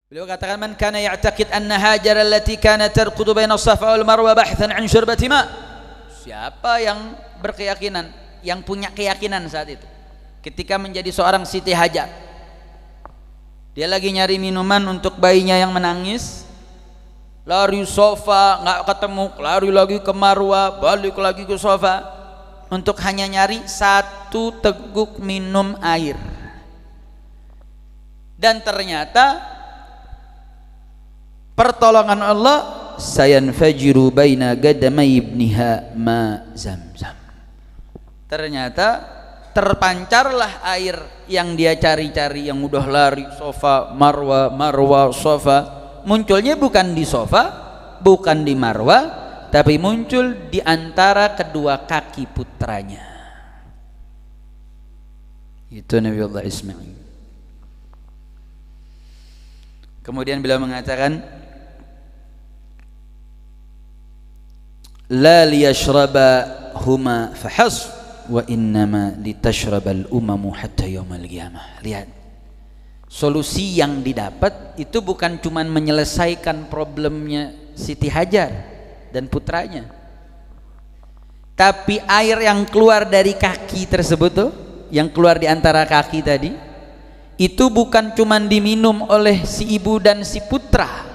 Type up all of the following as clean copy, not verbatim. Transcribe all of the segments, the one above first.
Beliau katakan, man kana ya'taqid anna Hajar allati kanat tarqudu baina Safa wal Marwa bahthan 'an syurbati ma. Siapa yang berkeyakinan, yang punya keyakinan saat itu ketika menjadi seorang Siti Hajar, dia lagi nyari minuman untuk bayinya yang menangis, lari Safa nggak ketemu, lari lagi ke Marwa, balik lagi ke Safa untuk hanya nyari satu teguk minum air. Dan ternyata pertolongan Allah, sayanfajiru baina gadamai ibniha ma Zamzam. Ternyata terpancarlah air yang dia cari-cari, yang udah lari Safa Marwa, Marwa Safa, munculnya bukan di Safa, bukan di Marwa, tapi muncul di antara kedua kaki putranya. Itu Nabiullah Ismail. Kemudian beliau mengatakan, la liyashraba huma fahas wa innama litashrabal umamu hatta yaumal qiyamah. Lihat, solusi yang didapat itu bukan cuma menyelesaikan problemnya Siti Hajar dan putranya, tapi air yang keluar dari kaki tersebut tuh, yang keluar di antara kaki tadi, itu bukan cuma diminum oleh si ibu dan si putra,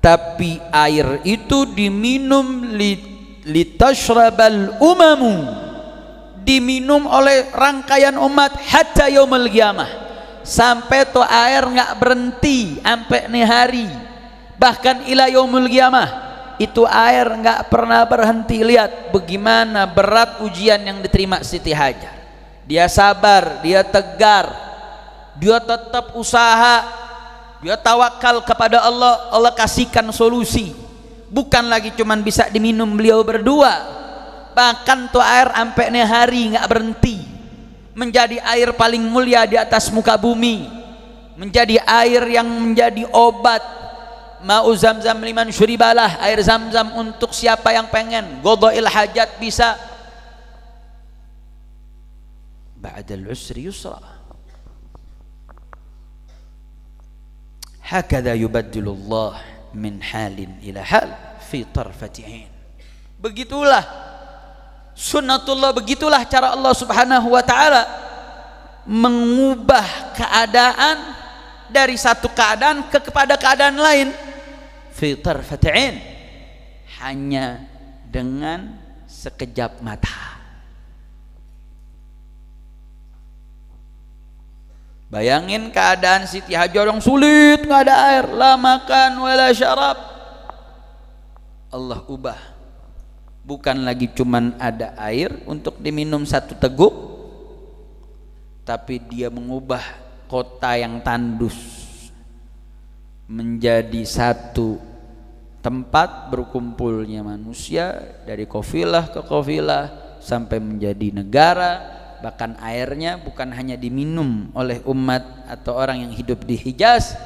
tapi air itu diminum litashrabal umamu, diminum oleh rangkaian umat hatta yaumul qiyamah, sampai tuh air nggak berhenti sampai nih hari, bahkan ila yaumul qiyamah itu air nggak pernah berhenti. Lihat bagaimana berat ujian yang diterima Siti Hajar. Dia sabar, dia tegar, dia tetap usaha, dia tawakal kepada Allah. Allah kasihkan solusi, bukan lagi cuman bisa diminum beliau berdua, bahkan tuh air sampai nih hari nggak berhenti, menjadi air paling mulia di atas muka bumi, menjadi air yang menjadi obat. Ma'u Zamzam liman syuribalah, air Zamzam untuk siapa yang pengen qada'il hajat bisa. Ba'dal usri yusra. Hakadha yubaddilullah min halin ila hal fi tarfati ain. Begitulah sunnatullah, begitulah cara Allah Subhanahu wa taala mengubah keadaan dari satu keadaan kepada keadaan lain fi tarfati ain, hanya dengan sekejap mata. Bayangin keadaan Siti Hajar yang sulit, nggak ada air, la makan wala syarab. Allah ubah, bukan lagi cuman ada air untuk diminum satu teguk, tapi dia mengubah kota yang tandus menjadi satu tempat berkumpulnya manusia, dari kafilah ke kafilah sampai menjadi negara. Bahkan airnya bukan hanya diminum oleh umat atau orang yang hidup di Hijaz,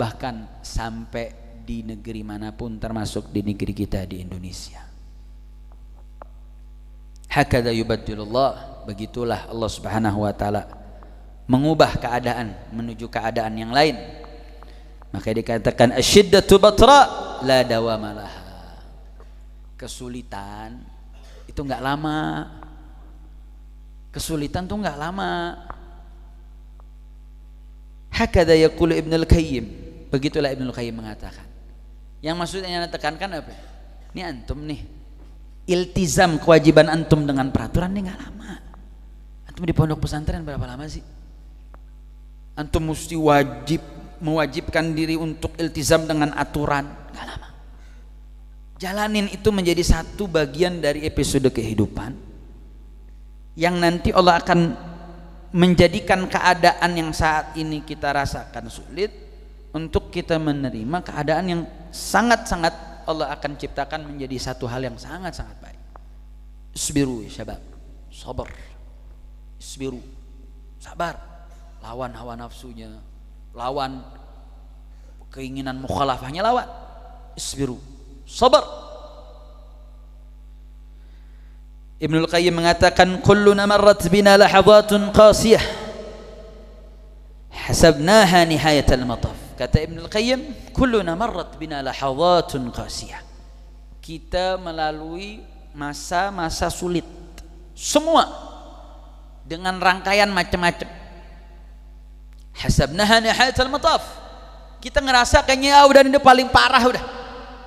bahkan sampai di negeri manapun, termasuk di negeri kita di Indonesia. Hakadha yubaddilullah, begitulah Allah Subhanahu wa taala mengubah keadaan menuju keadaan yang lain. Maka dikatakan asyiddatu batra la dawamalaha. Kesulitan itu enggak lama. Kesulitan tuh enggak lama. Hakadha yaqulu Ibnul Qayyim, begitulah Ibnul Qayyim mengatakan. Yang maksudnya tekankan apa? Ini antum nih, iltizam kewajiban antum dengan peraturan ini enggak lama. Antum di pondok pesantren berapa lama sih? Antum mesti mewajibkan diri untuk iltizam dengan aturan, enggak lama. Jalanin itu menjadi satu bagian dari episode kehidupan yang nanti Allah akan menjadikan keadaan yang saat ini kita rasakan sulit untuk kita menerima keadaan yang sangat-sangat Allah akan ciptakan menjadi satu hal yang sangat-sangat baik. Isbiru ya syabab, sabar. Isbiru, sabar. Lawan hawa nafsunya, lawan keinginan mukhalafahnya, lawan. Isbiru, sabar. Ibnul Qayyim mengatakan, kulluna marrat bina lahadhatun qasiyah hasabnaha nihayatal mataf. kata Ibnul Qayyim, kulluna marrat bina lahadhatun qasiyah. Kita melalui masa-masa sulit, semua dengan rangkaian macam-macam. Hasabnaha nihayatal mataf. Kita ngerasa kayaknya udah ini paling parah, udah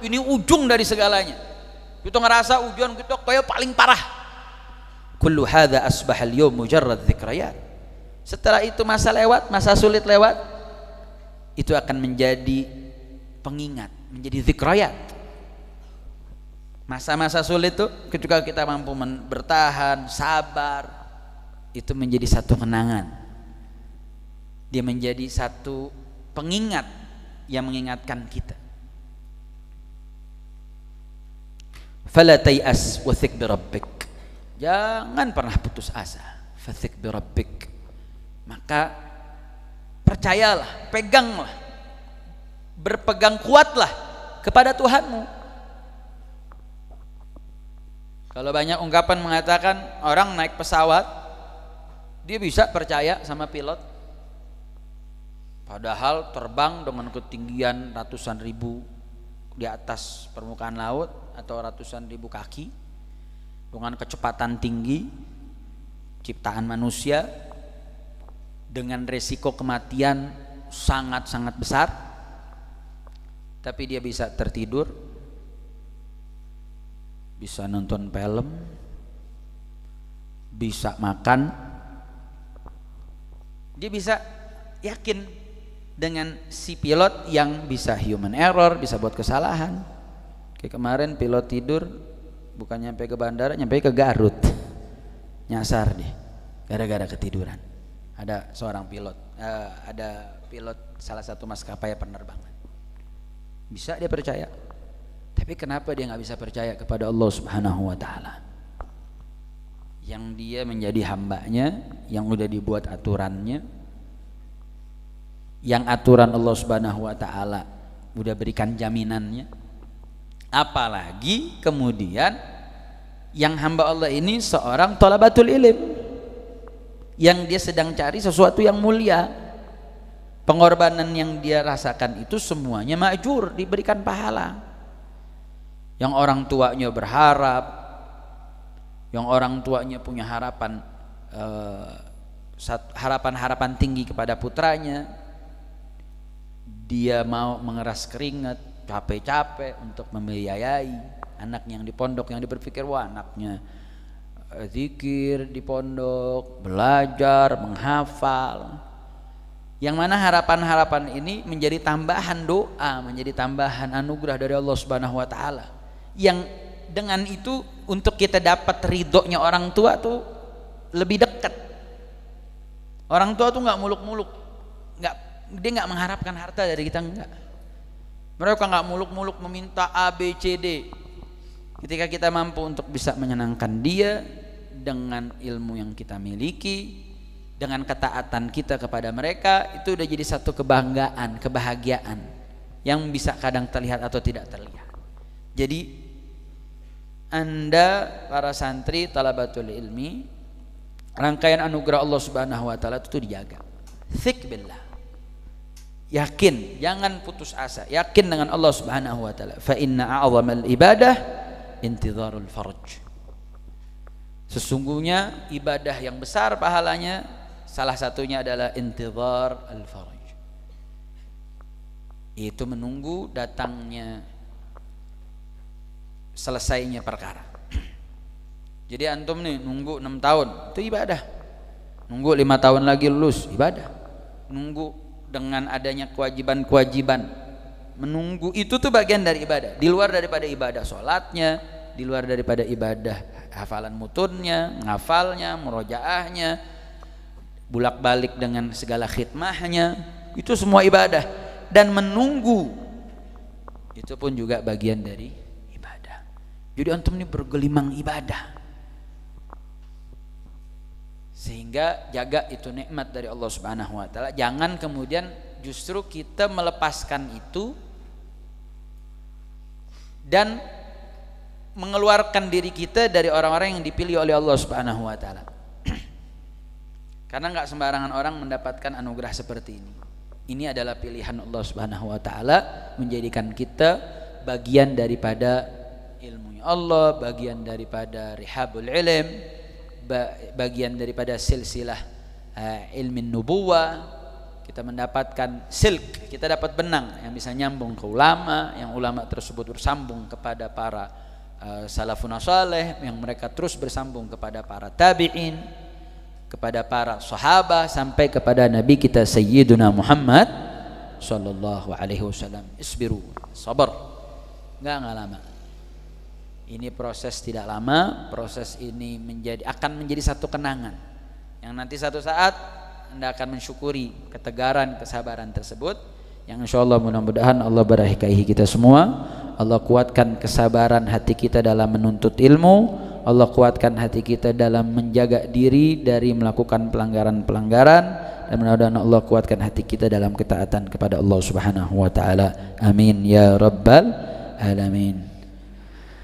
ini ujung dari segalanya. Kita ngerasa ujung kita kayak paling parah. Kullu hadza asbaha al-yawm mujarrad dzikrayat. Setelah itu masa lewat, masa sulit lewat, itu akan menjadi pengingat, menjadi dzikrayat. Masa-masa sulit itu ketika kita mampu bertahan, sabar, itu menjadi satu kenangan. Dia menjadi satu pengingat yang mengingatkan kita. Fala tay'as wa thik bi rabbik. Jangan pernah putus asa. Fathik bi rabbik. Maka percayalah, peganglah, berpegang kuatlah kepada Tuhanmu. Kalau banyak ungkapan mengatakan orang naik pesawat dia bisa percaya sama pilot, padahal terbang dengan ketinggian ratusan ribu di atas permukaan laut atau ratusan ribu kaki dengan kecepatan tinggi ciptaan manusia dengan resiko kematian sangat-sangat besar, tapi dia bisa tertidur, bisa nonton film, bisa makan, dia bisa yakin dengan si pilot yang bisa human error, bisa buat kesalahan. Kayak kemarin pilot tidur, bukan nyampe ke bandara, nyampe ke Garut, nyasar deh gara-gara ketiduran. Ada seorang pilot, ada pilot salah satu maskapai penerbangan, bisa dia percaya. Tapi kenapa dia nggak bisa percaya kepada Allah Subhanahu wa Ta'ala yang dia menjadi hambanya, yang udah dibuat aturannya, yang aturan Allah Subhanahu wa Ta'ala udah berikan jaminannya. Apalagi kemudian yang hamba Allah ini seorang thalabatul ilm, yang dia sedang cari sesuatu yang mulia. Pengorbanan yang dia rasakan itu semuanya ma'jur, diberikan pahala. Yang orang tuanya berharap, yang orang tuanya punya harapan tinggi kepada putranya, dia mau mengeras keringat, capek-capek untuk membiayai anak yang di pondok, yang dia berpikir wah anaknya zikir di pondok, belajar, menghafal, yang mana harapan-harapan ini menjadi tambahan doa, menjadi tambahan anugerah dari Allah Subhanahu wa Ta'ala, yang dengan itu untuk kita dapat ridhonya orang tua tuh lebih dekat. Orang tua tuh nggak muluk-muluk, dia nggak mengharapkan harta dari kita, enggak. Mereka nggak muluk-muluk meminta A, B, C, D. Ketika kita mampu untuk bisa menyenangkan dia dengan ilmu yang kita miliki, dengan ketaatan kita kepada mereka, itu udah jadi satu kebanggaan, kebahagiaan yang bisa kadang terlihat atau tidak terlihat. Jadi Anda para santri talabatul ilmi, rangkaian anugerah Allah Subhanahu wa Ta'ala itu dijaga. Thik billah, yakin, jangan putus asa, yakin dengan Allah Subhanahu wa Ta'ala. Fa inna a'zamal ibadah intidharul farj. Sesungguhnya ibadah yang besar pahalanya salah satunya adalah intidhar al-farj, itu menunggu datangnya, selesainya perkara. Jadi antum nih nunggu 6 tahun itu ibadah, nunggu 5 tahun lagi lulus ibadah, nunggu dengan adanya kewajiban-kewajiban, menunggu itu tuh bagian dari ibadah, di luar daripada ibadah sholatnya, di luar daripada ibadah hafalan mutunnya, ngafalnya, murojaahnya, bulak-balik dengan segala khidmahnya, itu semua ibadah. Dan menunggu itu pun juga bagian dari ibadah. Jadi antum ini bergelimang ibadah, sehingga jaga itu nikmat dari Allah Subhanahu wa Ta'ala. Jangan kemudian justru kita melepaskan itu dan mengeluarkan diri kita dari orang-orang yang dipilih oleh Allah Subhanahu wa Ta'ala. Karena nggak sembarangan orang mendapatkan anugerah seperti ini. Ini adalah pilihan Allah Subhanahu wa taala, menjadikan kita bagian daripada ilmunya Allah, bagian daripada rihabul ilm, bagian daripada silsilah ilmin nubuwah. Kita mendapatkan silk, kita dapat benang yang bisa nyambung ke ulama, yang ulama tersebut bersambung kepada para salafun saleh, yang mereka terus bersambung kepada para tabi'in, kepada para sahabat, sampai kepada Nabi kita Sayyiduna Muhammad sallallahu alaihi wasallam. Isbiru, sabar. Enggak lama. Ini proses tidak lama, proses ini akan menjadi satu kenangan yang nanti satu saat Anda akan mensyukuri ketegaran, kesabaran tersebut, yang insyaallah mudah-mudahan Allah berkahi kita semua. Allah kuatkan kesabaran hati kita dalam menuntut ilmu, Allah kuatkan hati kita dalam menjaga diri dari melakukan pelanggaran-pelanggaran, dan mudah-mudahan Allah kuatkan hati kita dalam ketaatan kepada Allah Subhanahu wa taala. Amin ya rabbal alamin.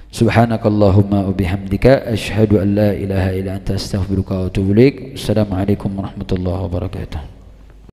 Subhanakallahumma wa bihamdika asyhadu an la ilaha illa anta astaghfiruka wa atubu ilaik. Assalamualaikum warahmatullahi wabarakatuh.